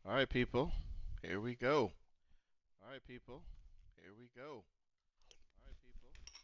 All right, people, here we go. All right, people, here we go. All right, people, here we go.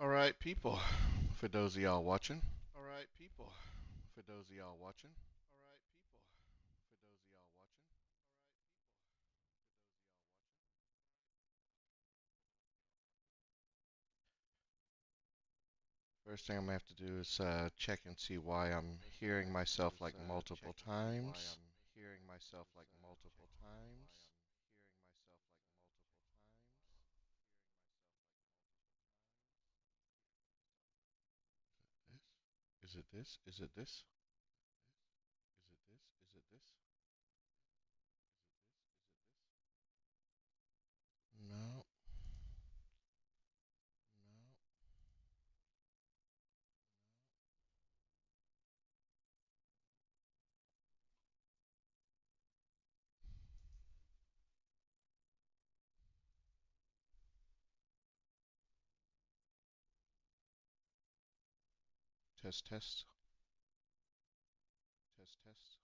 All right, people, for those of y'all watching. All right, people, for those of y'all watching. All right, people, for those of y'all watching. First thing I'm gonna have to do is check and see why I'm hearing myself like multiple times. Hearing myself like multiple times. Hearing myself like multiple times. Is it this? Is it this? Is it this? Is it this? No, no. Test, test, test, test.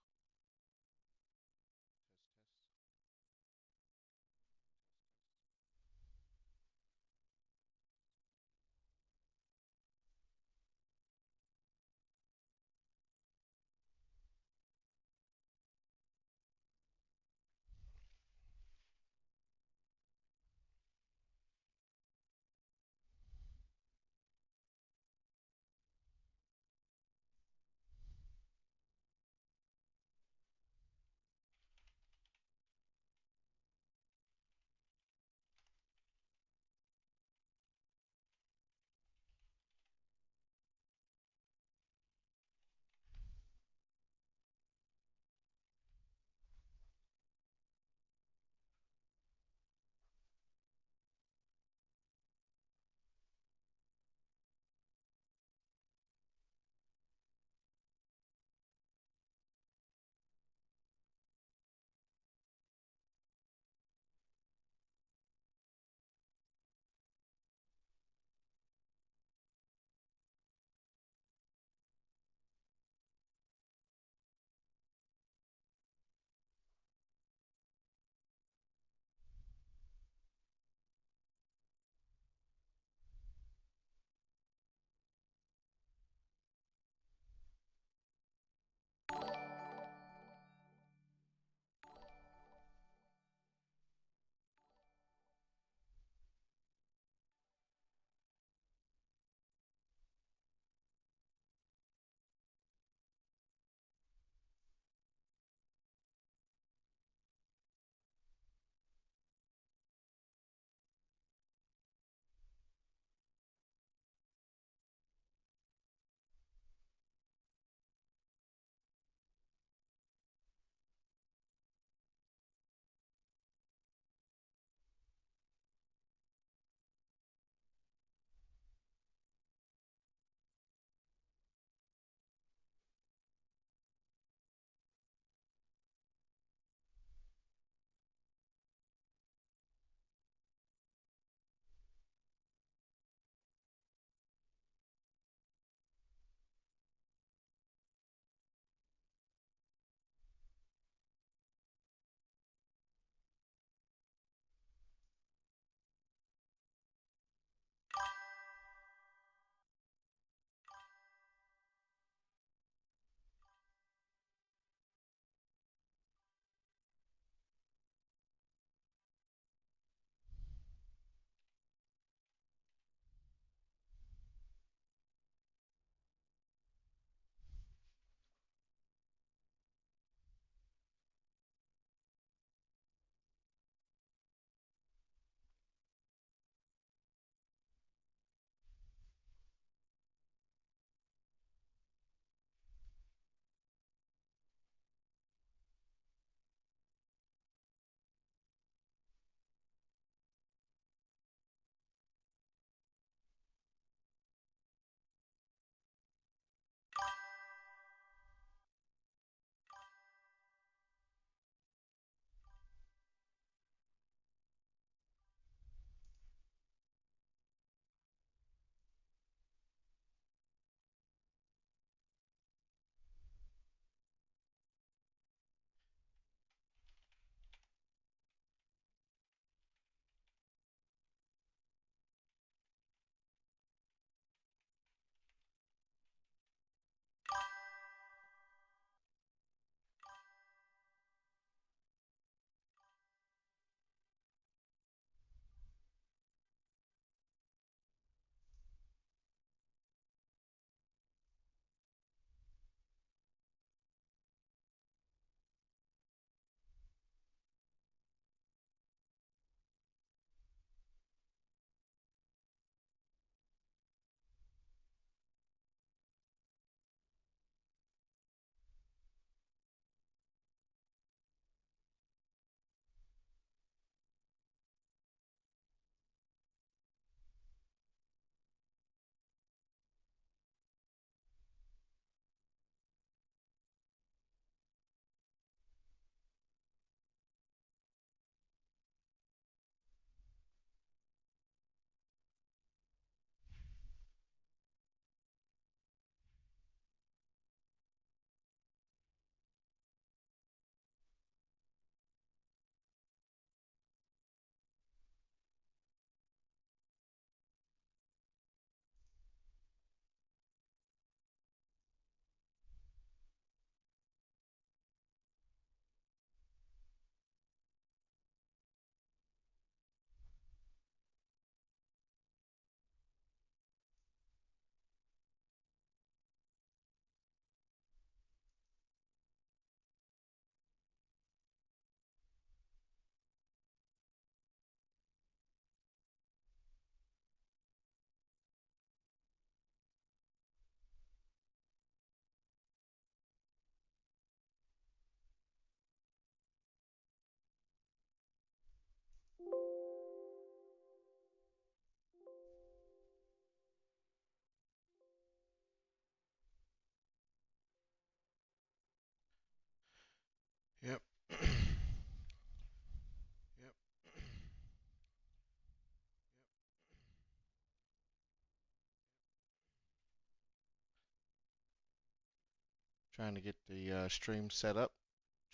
Trying to get the stream set up.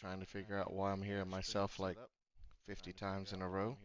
Trying to figure out why I'm hearing myself like 50 times in a row.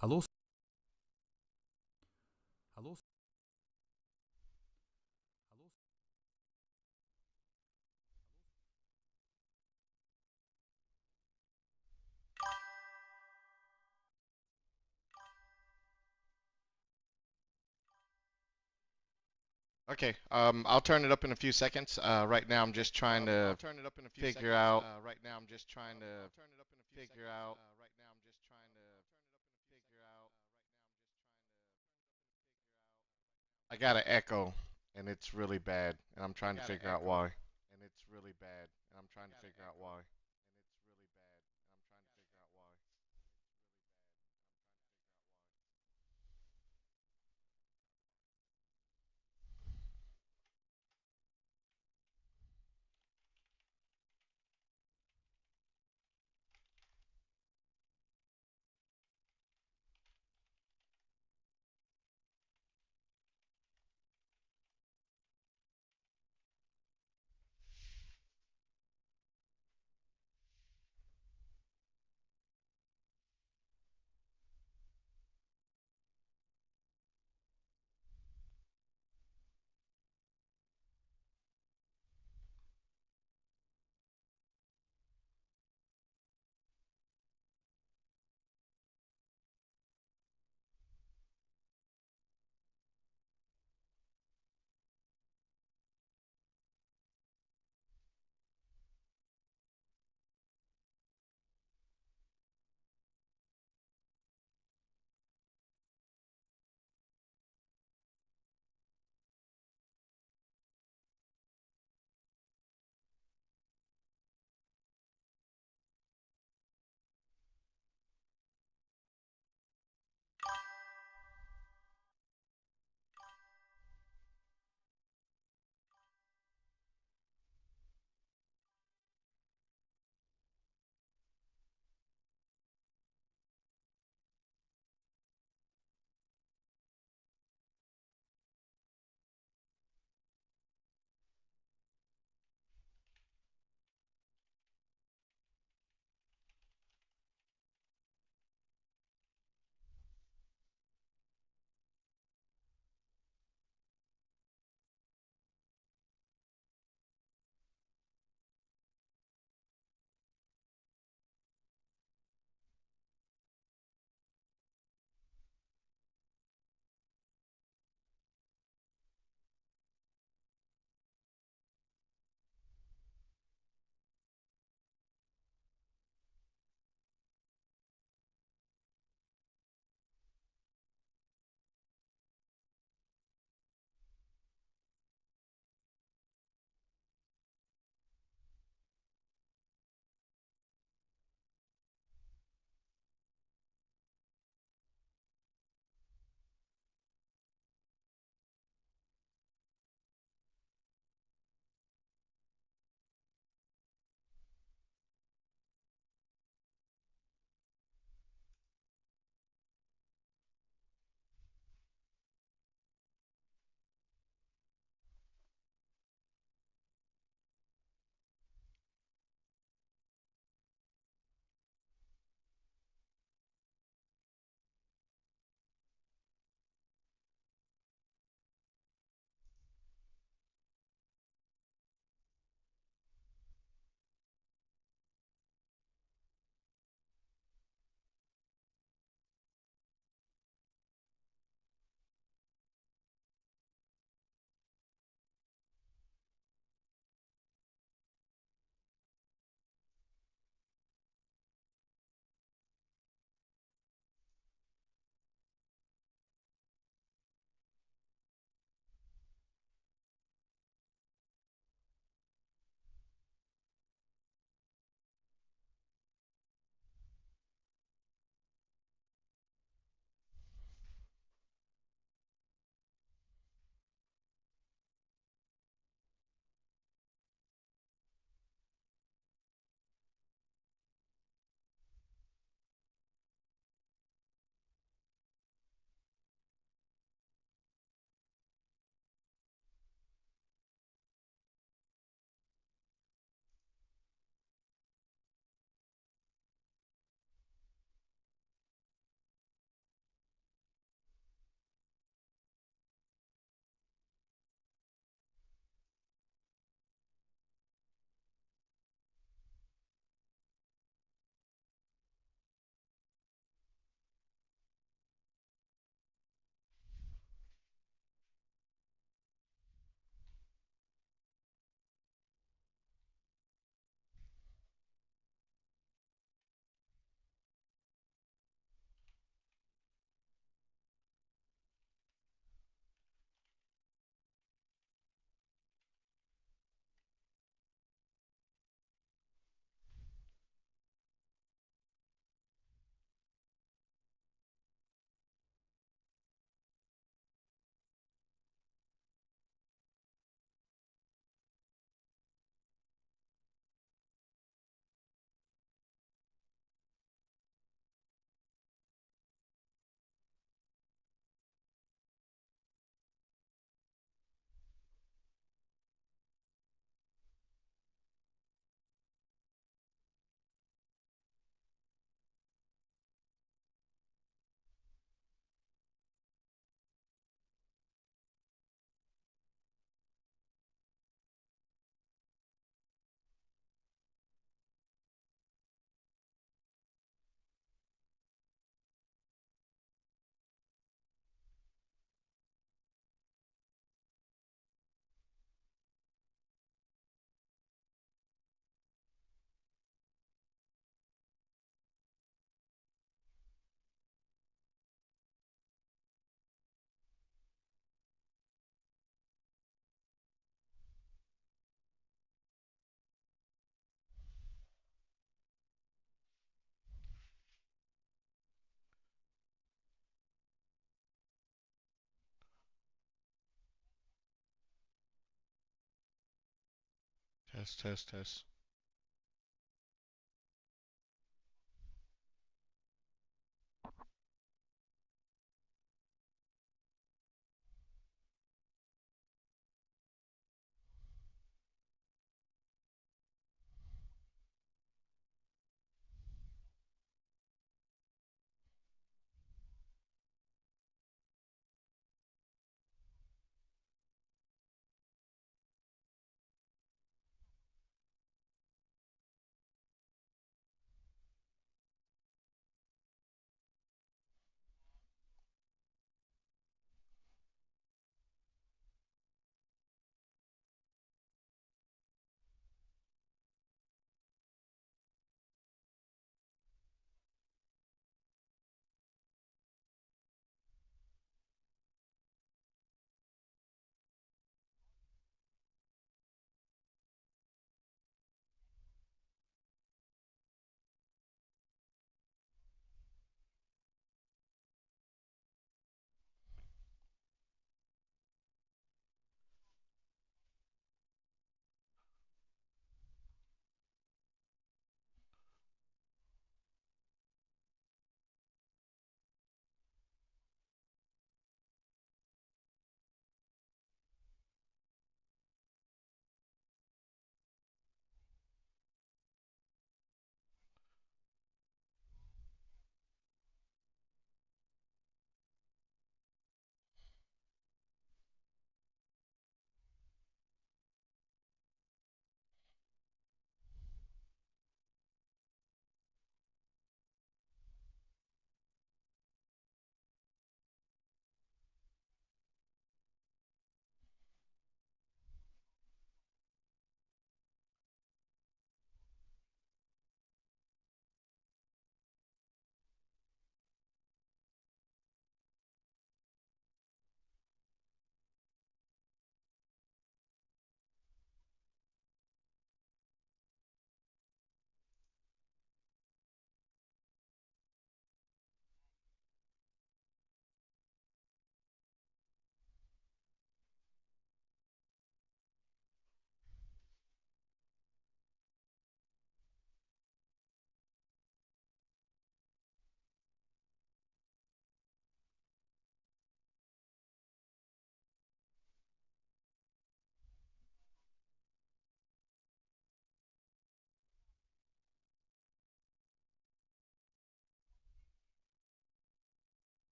Hallo, hallo. Okay, I'll turn it up in a few seconds. Right now I'm just trying to figure out. I got an echo, and it's really bad, and I'm trying to figure out why. Test, test, test.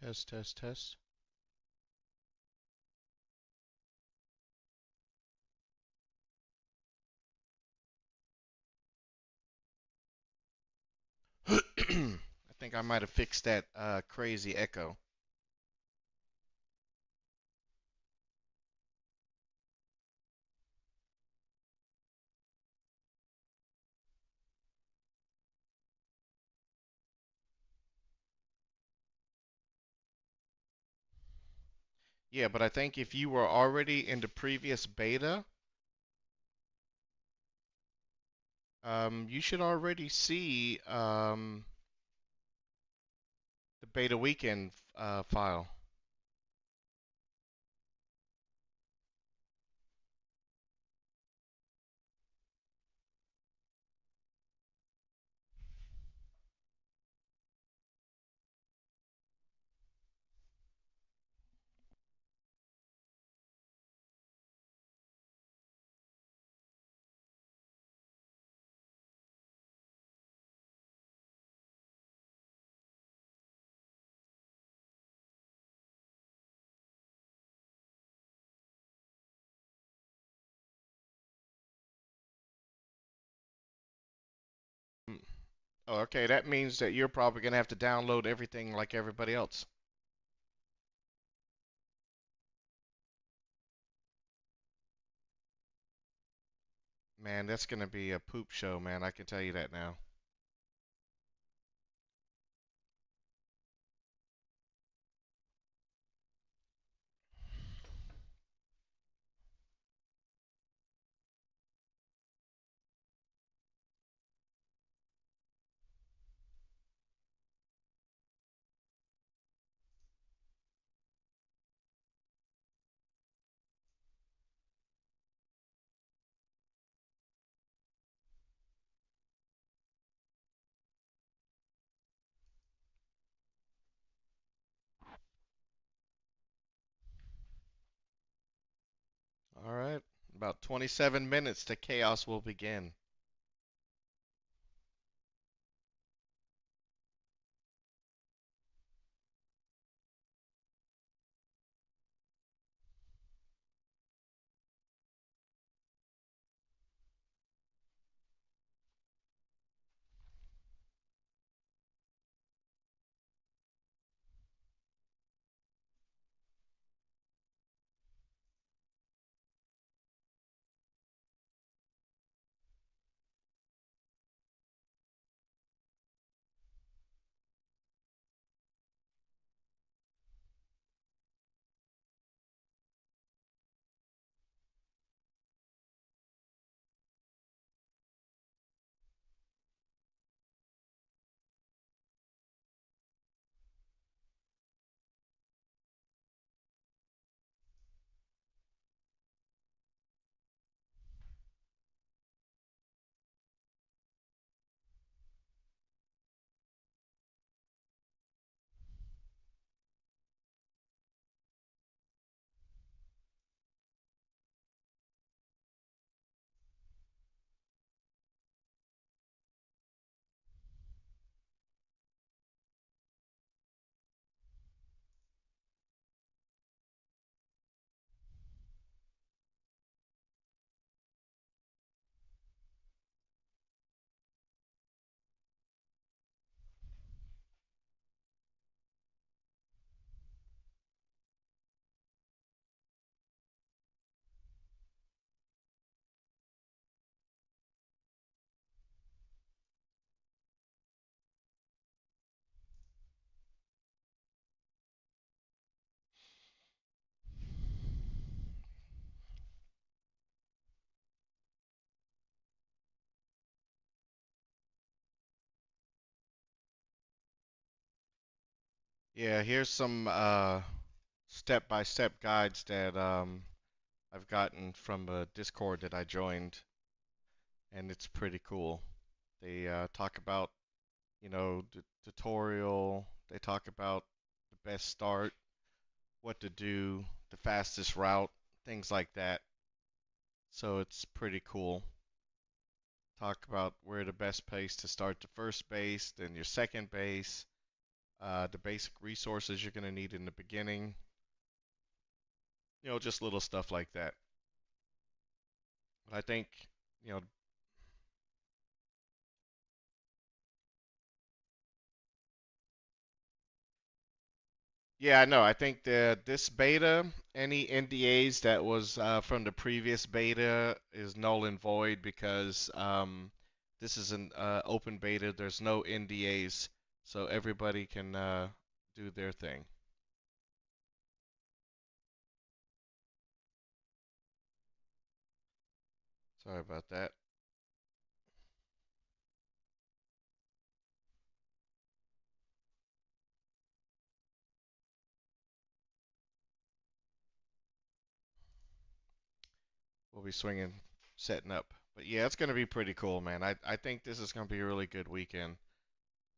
Test, test, test. I think I might have fixed that crazy echo. Yeah, but I think if you were already in the previous beta, you should already see the beta weekend file. Mm. Oh, okay, that means that you're probably gonna have to download everything like everybody else. Man, that's gonna be a poop show, man. I can tell you that now. All right, about 27 minutes to chaos will begin. Yeah, here's some step-by-step guides that I've gotten from a Discord that I joined, and it's pretty cool. They talk about, tutorial. They talk about the best start, what to do, the fastest route, things like that. So it's pretty cool. Talk about where the best place to start the first base, then your second base, the basic resources you're going to need in the beginning, just little stuff like that. But I think, you know, yeah, no, I think that this beta, any NDAs that was from the previous beta is null and void because this is an open beta. There's no NDAs, so everybody can do their thing. Sorry about that. We'll be swinging, setting up. But yeah, it's going to be pretty cool, man. I think this is going to be a really good weekend.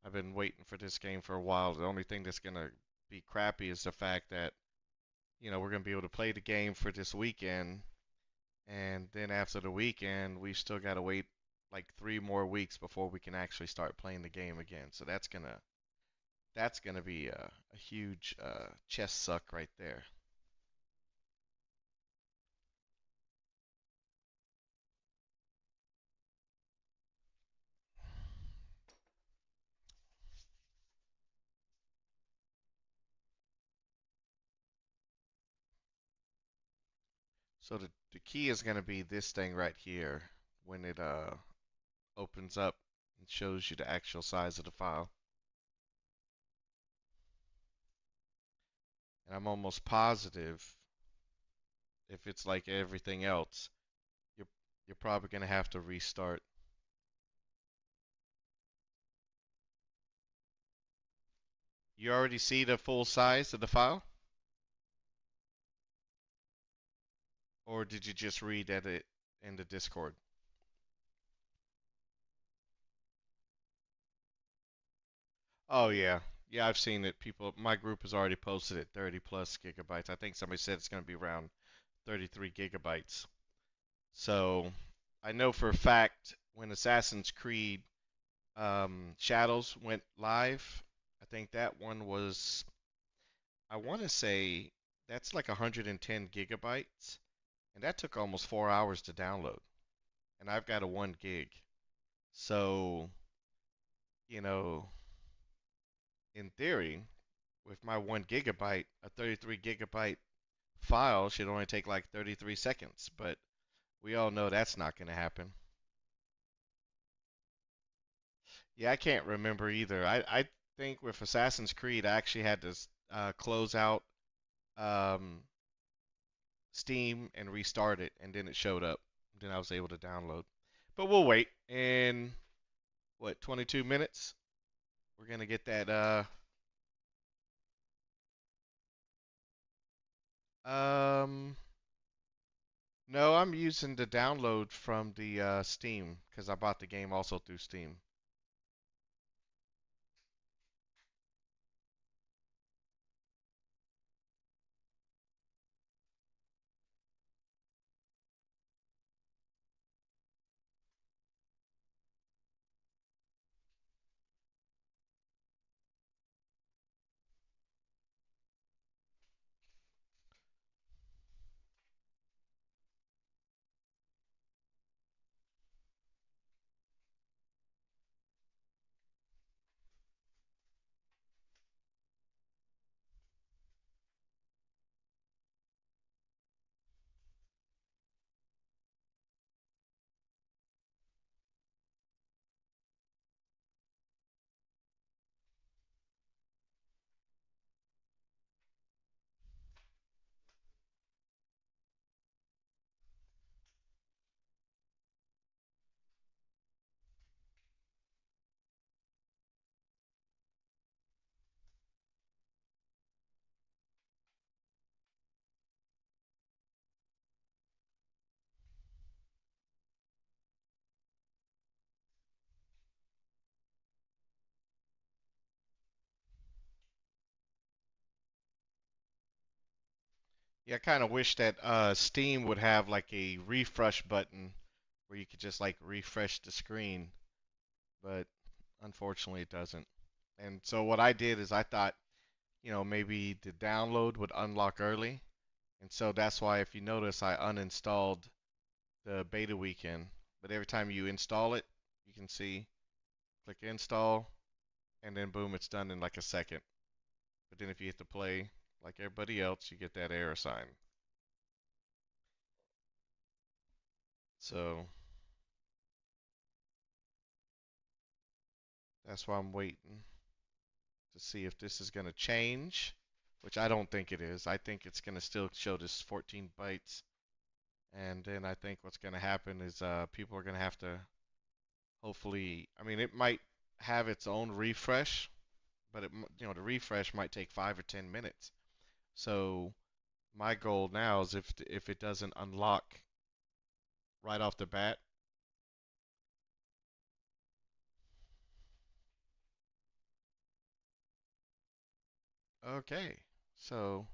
I've been waiting for this game for a while. The only thing that's going to be crappy is the fact that, we're going to be able to play the game for this weekend, and then after the weekend, we've still got to wait like 3 more weeks before we can actually start playing the game again. So that's gonna be a huge chest suck right there. So the key is gonna be this thing right here when it opens up and shows you the actual size of the file. And I'm almost positive if it's like everything else, you're you're probably gonna have to restart. You already see the full size of the file, or did you just read at it in the Discord? Oh yeah, yeah, I've seen it. People, my group has already posted it 30 plus gigabytes. I think somebody said it's gonna be around 33 gigabytes. So I know for a fact when Assassin's Creed Shadows went live, I think that one was, I want to say that's like 110 gigabytes, and that took almost 4 hours to download. And I've got a 1 gig. So, you know, in theory, with my 1 gigabyte, a 33 gigabyte file should only take like 33 seconds. But we all know that's not going to happen. Yeah, I can't remember either. I think with Assassin's Creed, I actually had to close out um, Steam and restart it, and then it showed up. Then I was able to download. But we'll wait. In what, 22 minutes? We're gonna get that. Um, no, I'm using the download from the Steam because I bought the game also through Steam. Yeah, I kind of wish that Steam would have like a refresh button where you could just like refresh the screen, but unfortunately it doesn't. And so what I did is I thought, maybe the download would unlock early. And so that's why if you notice I uninstalled the beta weekend. But every time you install it, you can see click install and then boom, it's done in like a second. But then if you hit the play like everybody else, you get that error sign. So that's why I'm waiting to see if this is going to change, which I don't think it is. I think it's going to still show this 14 bytes. And then I think what's going to happen is people are going to have to hopefully, I mean, it might have its own refresh, but the refresh might take 5 or 10 minutes. So my goal now is if it doesn't unlock right off the bat. Okay, so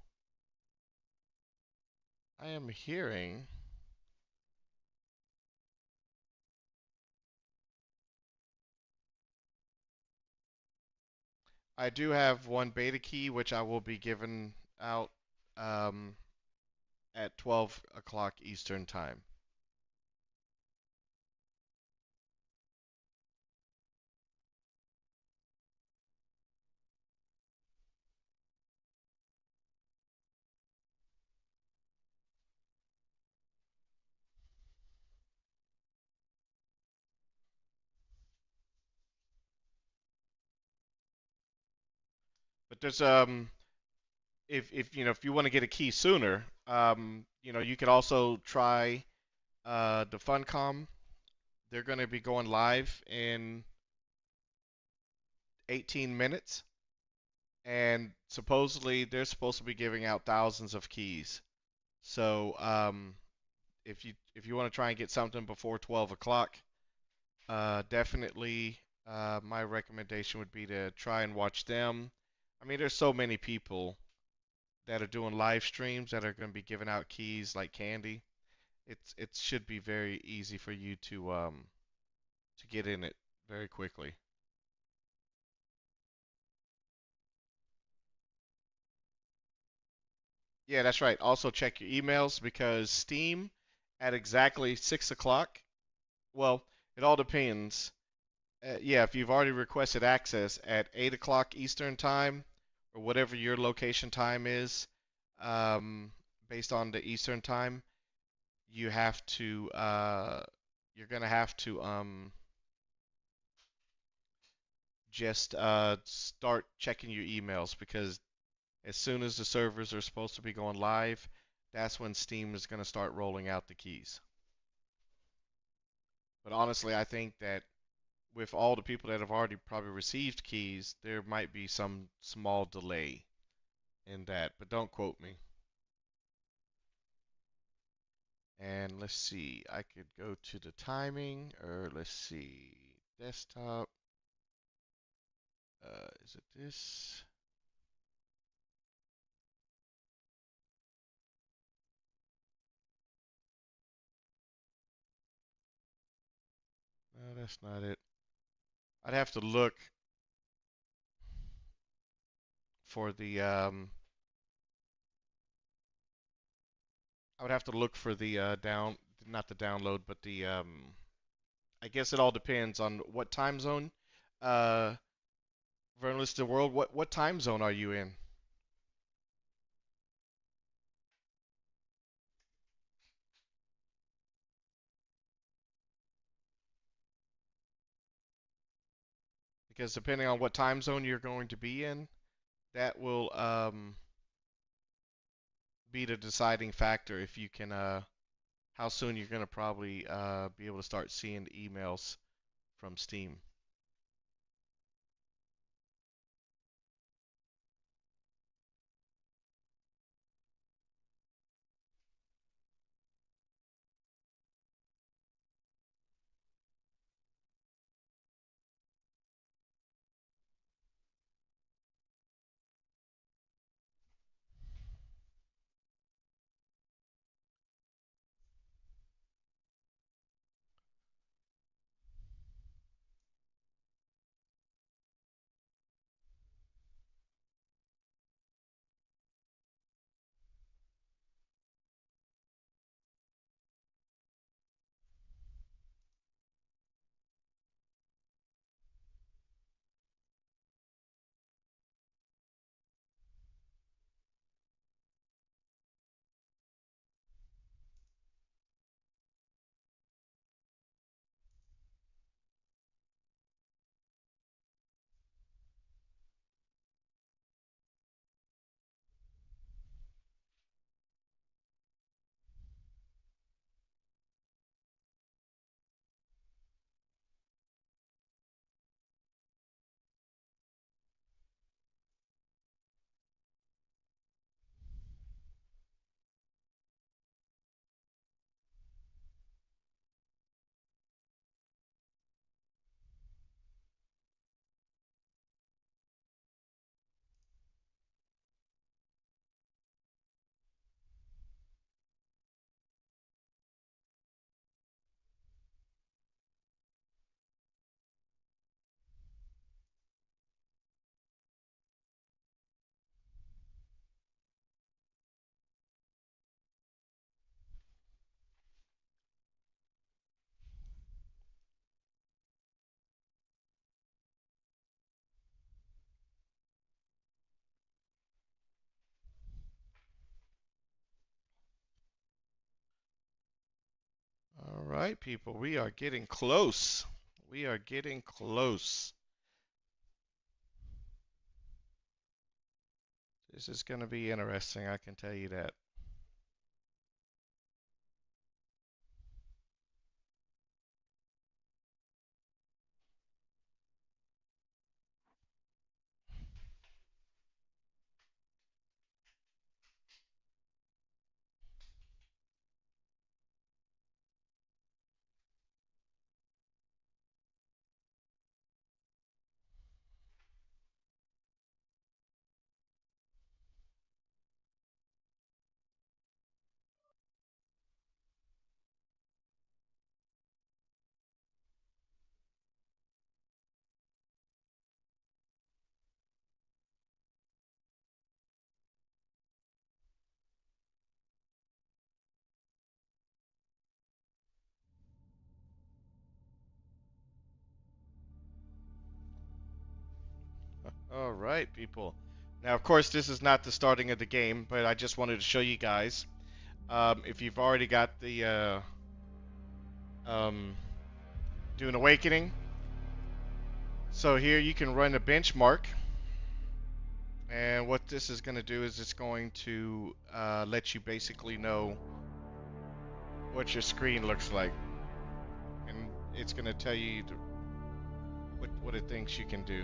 I am hearing. I do have one beta key which I will be giving out um, at 12 o'clock Eastern time. But there's if you want to get a key sooner, you could also try the Funcom. They're going to be going live in 18 minutes, and supposedly they're supposed to be giving out thousands of keys. So if you want to try and get something before 12 o'clock, definitely my recommendation would be to try and watch them. I mean, there's so many people that are doing live streams that are going to be giving out keys like candy. It should be very easy for you to get in it very quickly. Yeah, that's right. Also check your emails because Steam at exactly 6 o'clock. Well, it all depends. Yeah, if you've already requested access at 8 o'clock Eastern time or whatever your location time is, um, based on the Eastern time, you have to you're gonna have to just start checking your emails because as soon as the servers are supposed to be going live, that's when Steam is gonna start rolling out the keys. But honestly, I think that with all the people that have already probably received keys, there might be some small delay in that, but don't quote me. And let's see, I could go to the timing, or let's see, desktop. Is it this? No, that's not it. I'd have to look for the I would have to look for the not the download, but the I guess it all depends on what time zone. Uh, Journalist of the World, what time zone are you in? Because depending on what time zone you're going to be in, that will be the deciding factor if you can how soon you're going to probably be able to start seeing the emails from Steam. right, people, we are getting close. We are getting close. This is going to be interesting, I can tell you that. All right, people. Now, of course, this is not the starting of the game, but I just wanted to show you guys. If you've already got the um, Dune Awakening, so here you can run a benchmark. And what this is going to do is it's going to let you basically know what your screen looks like. And it's going to tell you what it thinks you can do.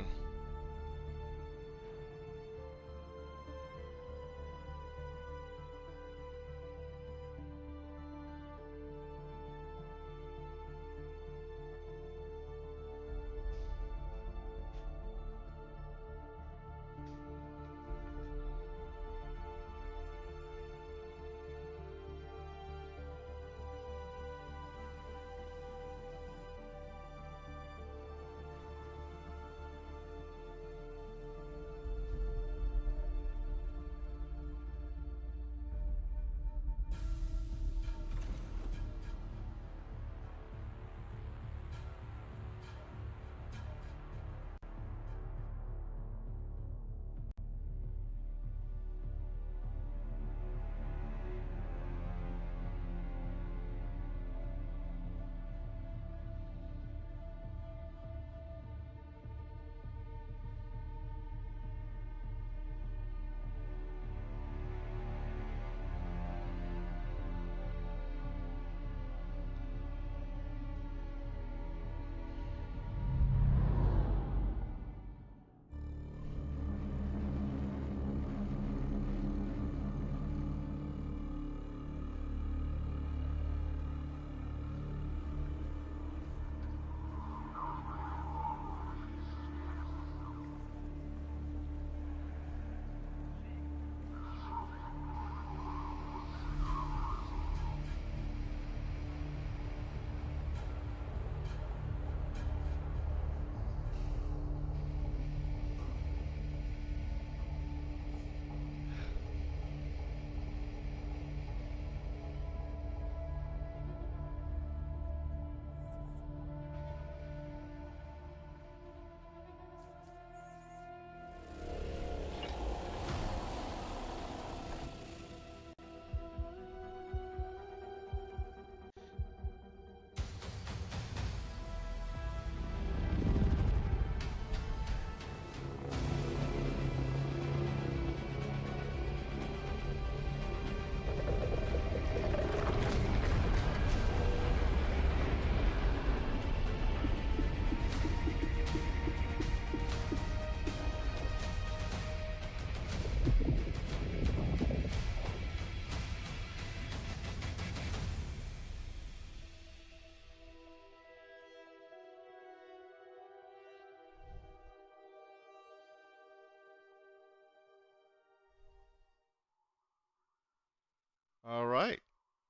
All right.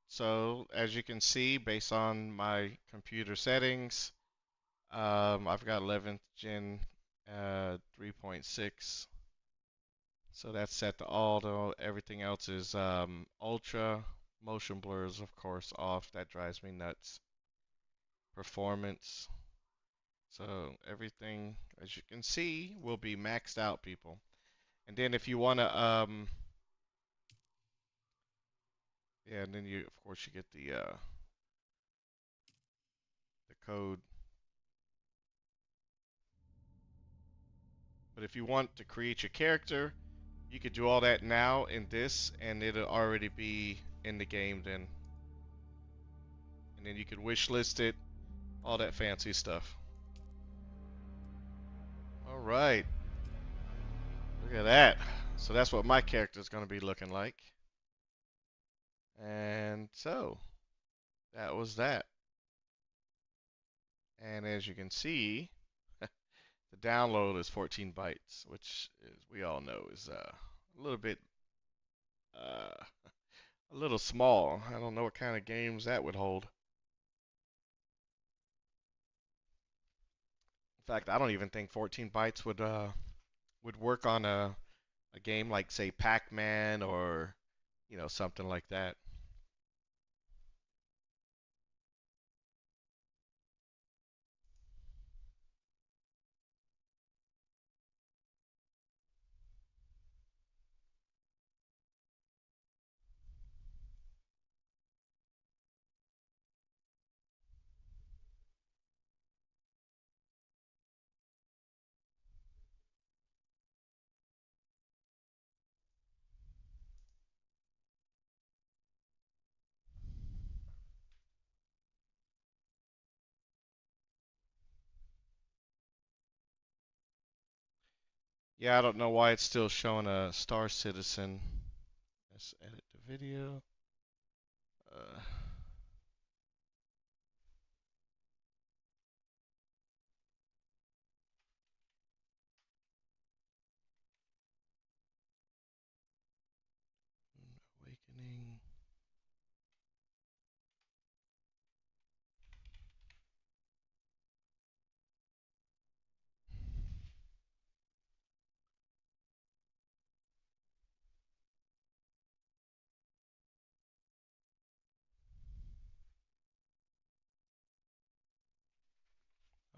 So as you can see, based on my computer settings, I've got 11th gen 3.6. So that's set to auto. Everything else is ultra. Motion blurs, of course, off. That drives me nuts. Performance. So everything, as you can see, will be maxed out, people. And then if you want to, yeah, and then you, of course, you get the code. But if you want to create your character, you could do all that now in this, and it'll already be in the game then. And then you could wish list it, all that fancy stuff. All right, look at that. So that's what my character is going to be looking like. And so that was that. And as you can see, the download is 14 bytes, which is, we all know is a little bit uh, a little small. I don't know what kind of games that would hold. In fact, I don't even think 14 bytes would work on a game like say Pac-Man or something like that. Yeah, I don't know why it's still showing a Star Citizen. Let's edit the video. Uh, Awakening.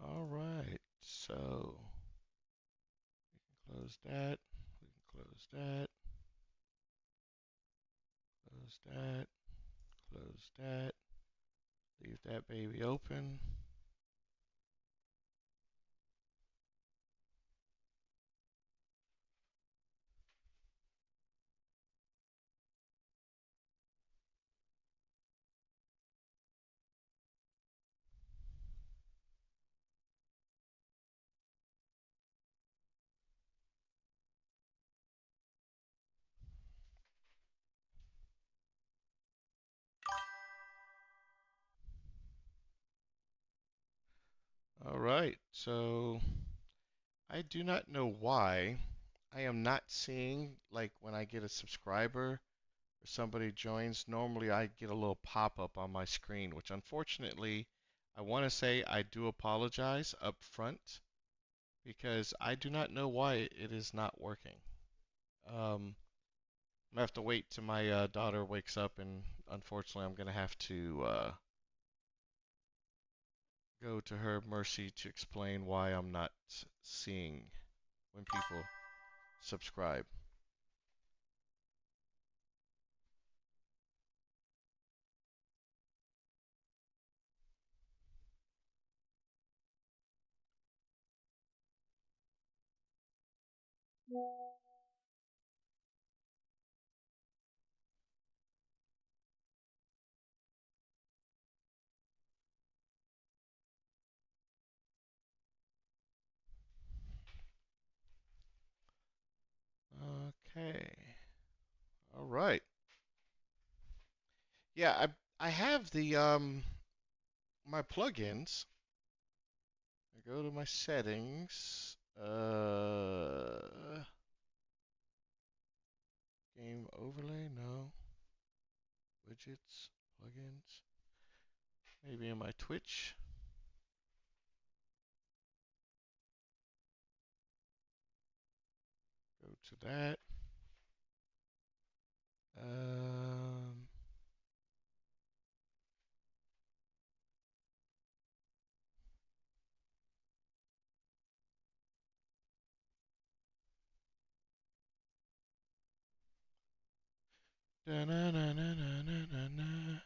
All right, so close that. We can close that. Close that. Close that. Leave that baby open. All right, so I do not know why I am not seeing, like, when I get a subscriber or somebody joins, normally I get a little pop-up on my screen, which unfortunately I want to say I do apologize up front because I do not know why it is not working. I'm gonna have to wait till my daughter wakes up, and unfortunately I'm gonna have to go to her mercy to explain why I'm not seeing when people subscribe. Okay. All right. Yeah, I have the my plugins. I go to my settings. Game overlay, no. Widgets, plugins. Maybe in my Twitch. Go to that. Um, da na na na na na na na.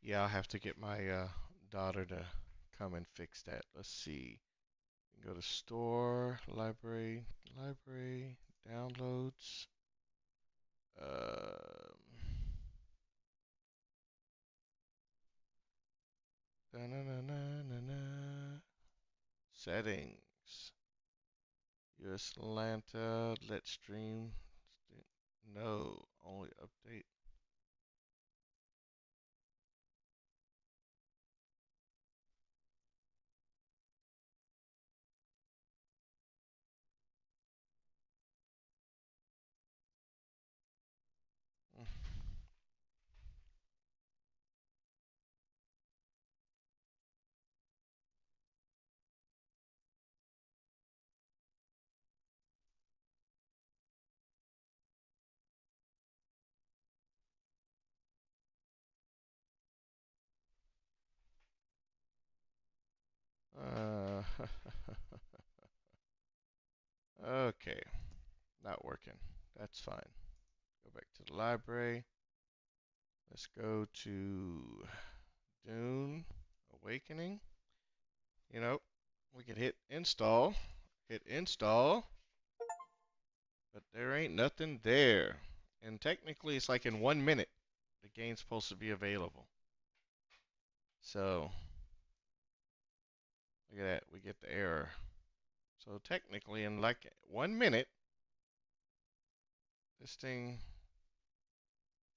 Yeah, I'll have to get my daughter to come and fix that. Let's see. Go to store, library, downloads. Um, da-na-na-na-na-na. Settings. US Atlanta. Let stream. No, only update. Uh, okay, not working. That's fine. Go back to the library. Let's go to Dune Awakening. You know, we could hit install, but there ain't nothing there. And technically, it's like in 1 minute, the game's supposed to be available. So, look at that, we get the error. So technically, in like 1 minute, this thing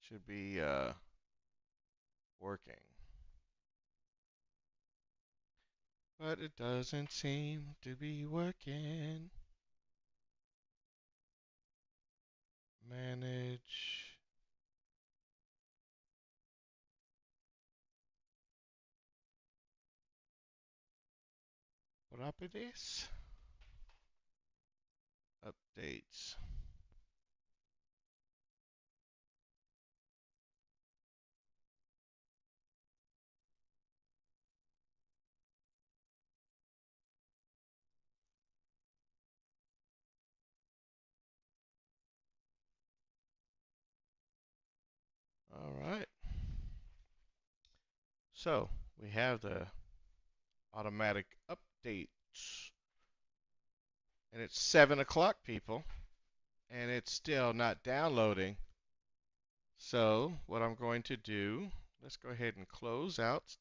should be working. But it doesn't seem to be working. Manage. Properties. Updates. All right. So we have the automatic updates. And it's 7 o'clock, people. And it's still not downloading. So what I'm going to do, let's go ahead and close out.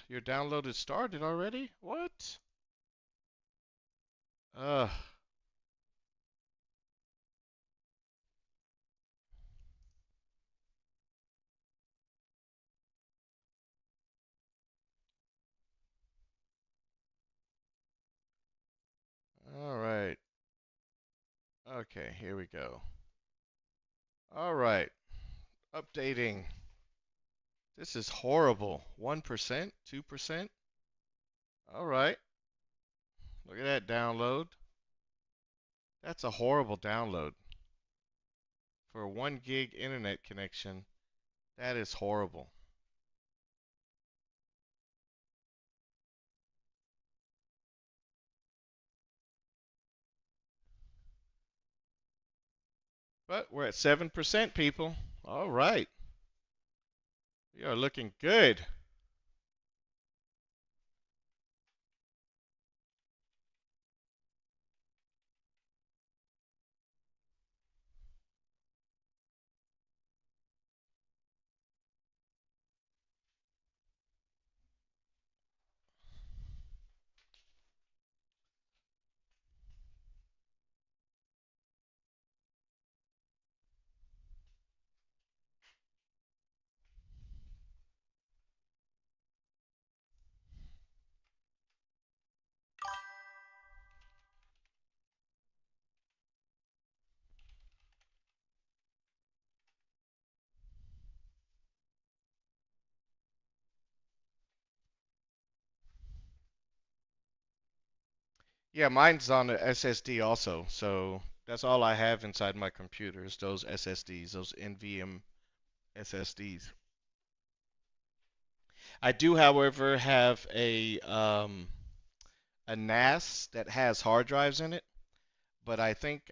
Your download has started already? What? Uh, all right. Okay, here we go. All right. Updating. This is horrible. 1%, 2%. All right. Look at that download. That's a horrible download. For a 1 gig internet connection, that is horrible. But we're at 7%, people. All right. We are looking good. Yeah, mine's on the SSD also. So That's all I have inside my computer is those SSDs, those NVM SSDs. I do, however, have a NAS that has hard drives in it, but I think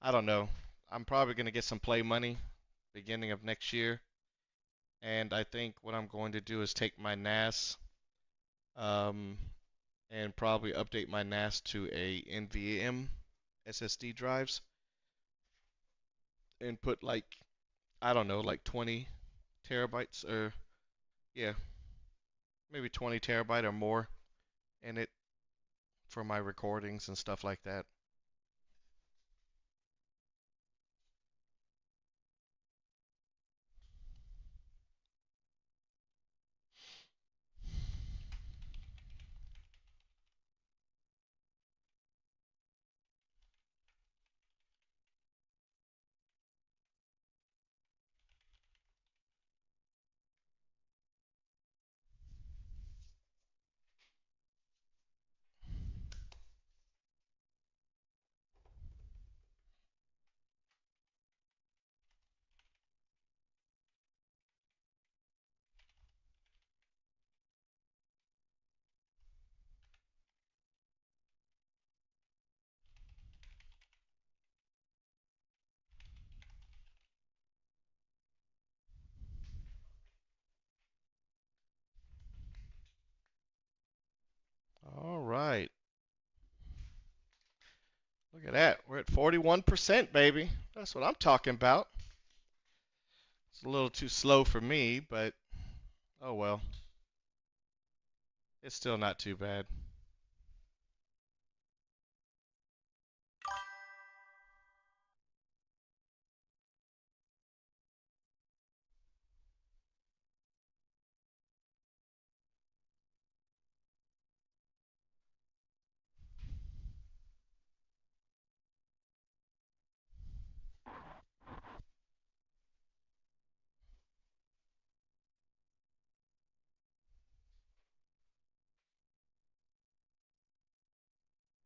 I don't know. I'm probably gonna get some play money beginning of next year, and I think what I'm going to do is take my NAS um, and probably update my NAS to a NVM SSD drives and put like I don't know, like 20 terabytes or yeah, maybe 20 terabyte or more in it for my recordings and stuff like that. All right. Look at that. We're at 41%, baby. That's what I'm talking about. It's a little too slow for me, but oh well. It's still not too bad.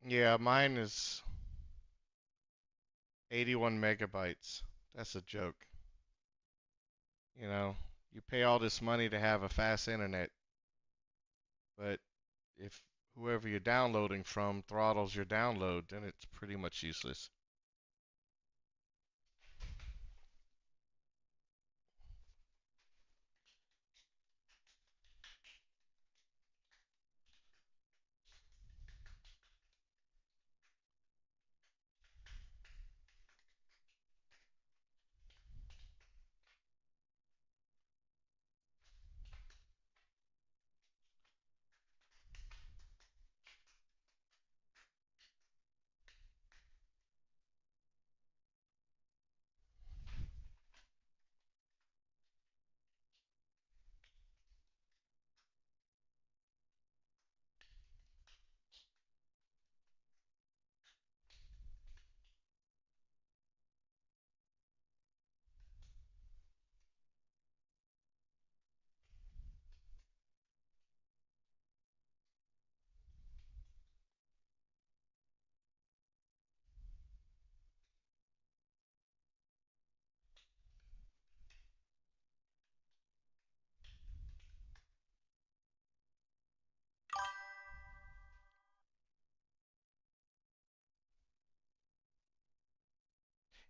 Yeah, mine is 81 megabytes. That's a joke. You know, you pay all this money to have a fast internet, but if whoever you're downloading from throttles your download, then it's pretty much useless.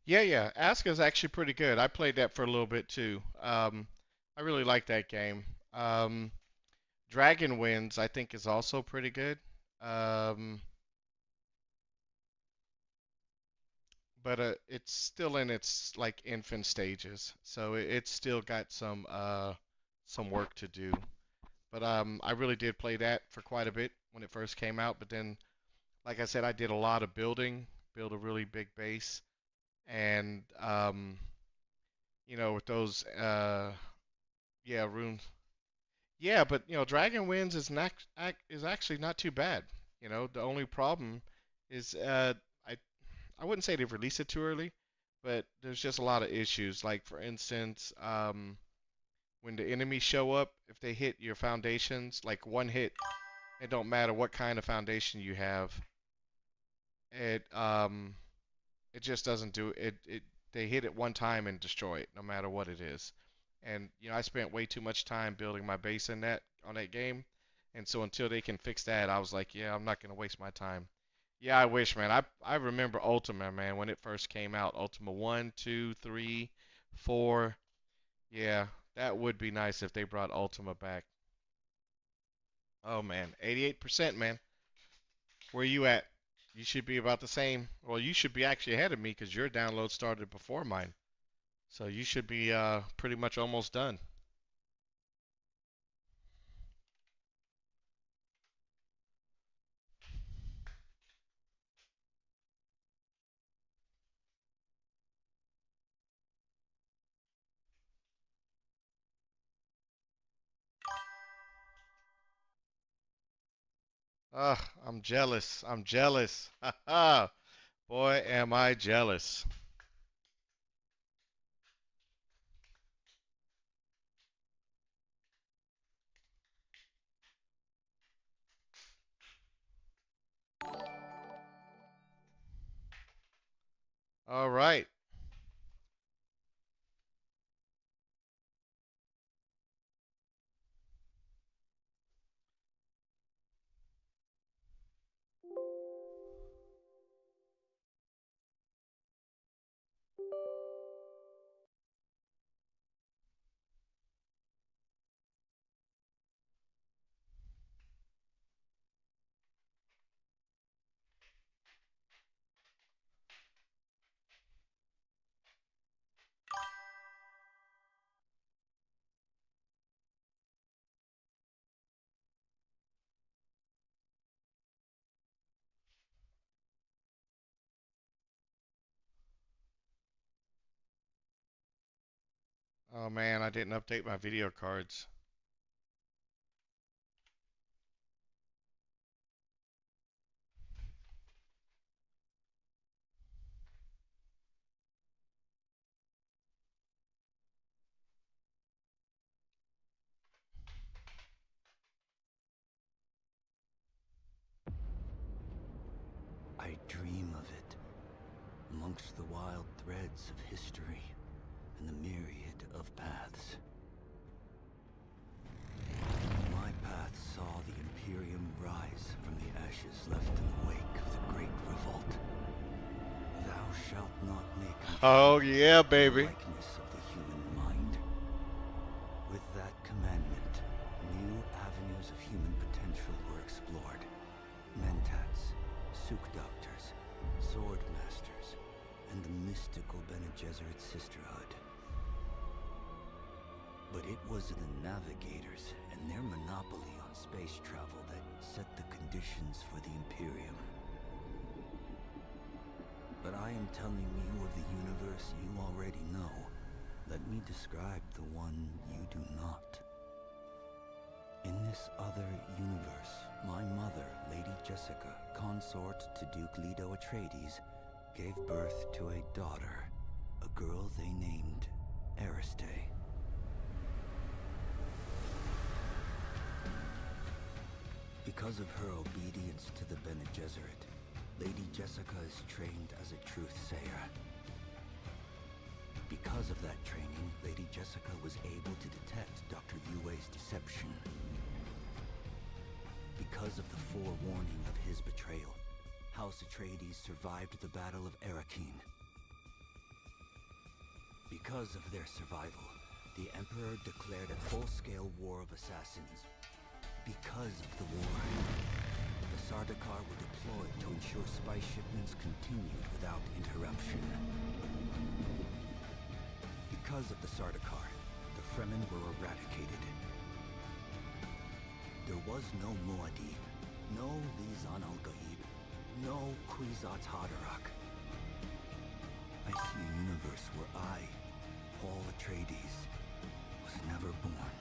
Yeah. Ask is actually pretty good. I played that for a little bit too. I really like that game. Um, Dragon Winds, I think, is also pretty good. Um, but it's still in its like infant stages, so it's still got some work to do. But I really did play that for quite a bit when it first came out. But then, like I said, I did a lot of building, build a really big base, and with those yeah runes. Yeah, but Dragon Winds is actually not too bad. The only problem is I I wouldn't say they've released it too early, but there's just a lot of issues. Like for instance, when the enemies show up, if they hit your foundations, like one hit, it don't matter what kind of foundation you have, it it just doesn't do it. They hit it one time and destroy it, no matter what it is. And I spent way too much time building my base in that on that game, and so until they can fix that, I was like, yeah, I'm not gonna waste my time. Yeah, I wish, man. I remember Ultima, man, when it first came out. Ultima 1, 2, 3, 4. Yeah, that would be nice if they brought Ultima back. Oh man, 88%, man. Where you at? You should be about the same. Well, you should be actually ahead of me because your download started before mine. So you should be pretty much almost done. Ugh, I'm jealous. I'm jealous. Ha ha. Boy, am I jealous. All right. Oh man, I didn't update my video cards. I dream of it, amongst the wild threads of history and the myriad of paths. My path saw the Imperium rise from the ashes left in the wake of the Great Revolt. Thou shalt not make me Oh yeah, the baby. likeness of the human mind. With that commandment, new avenues of human potential were explored. Mentats, Suk Doctors, Sword Masters, and the mystical Bene Gesserit Sisterhood. But it was the Navigators and their monopoly on space travel that set the conditions for the Imperium. But I am telling you of the universe you already know. Let me describe the one you do not. In this other universe, my mother, Lady Jessica, consort to Duke Leto Atreides, gave birth to a daughter, a girl they named Ariste. Because of her obedience to the Bene Gesserit, Lady Jessica is trained as a truth-sayer. Because of that training, Lady Jessica was able to detect Dr. Yue's deception. Because of the forewarning of his betrayal, House Atreides survived the Battle of Arrakeen. Because of their survival, the Emperor declared a full-scale war of assassins. Because of the war, the Sardaukar were deployed to ensure spice shipments continued without interruption. Because of the Sardaukar, the Fremen were eradicated. There was no Muad'Dib, no Lisan al-Gaib, no Kwisatz Haderach. I see a universe where I, Paul Atreides, was never born.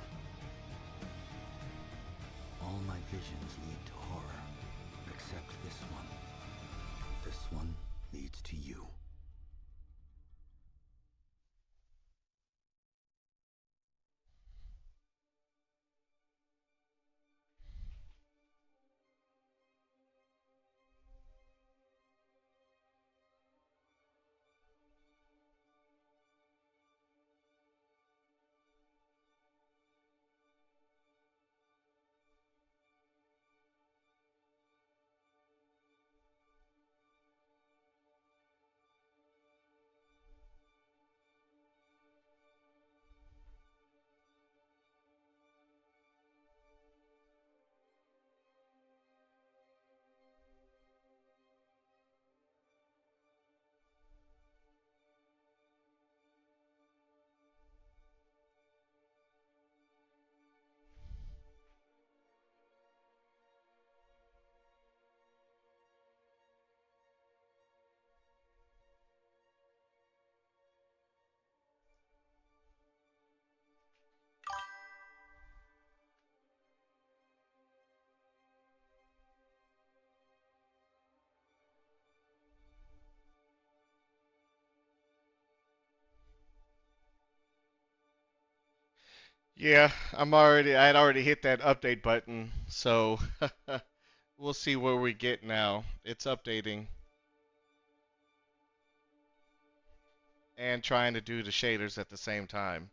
All my visions lead to horror, except this one. This one leads to you. Yeah, I had already hit that update button, so we'll see where we get now. It's updating and trying to do the shaders at the same time.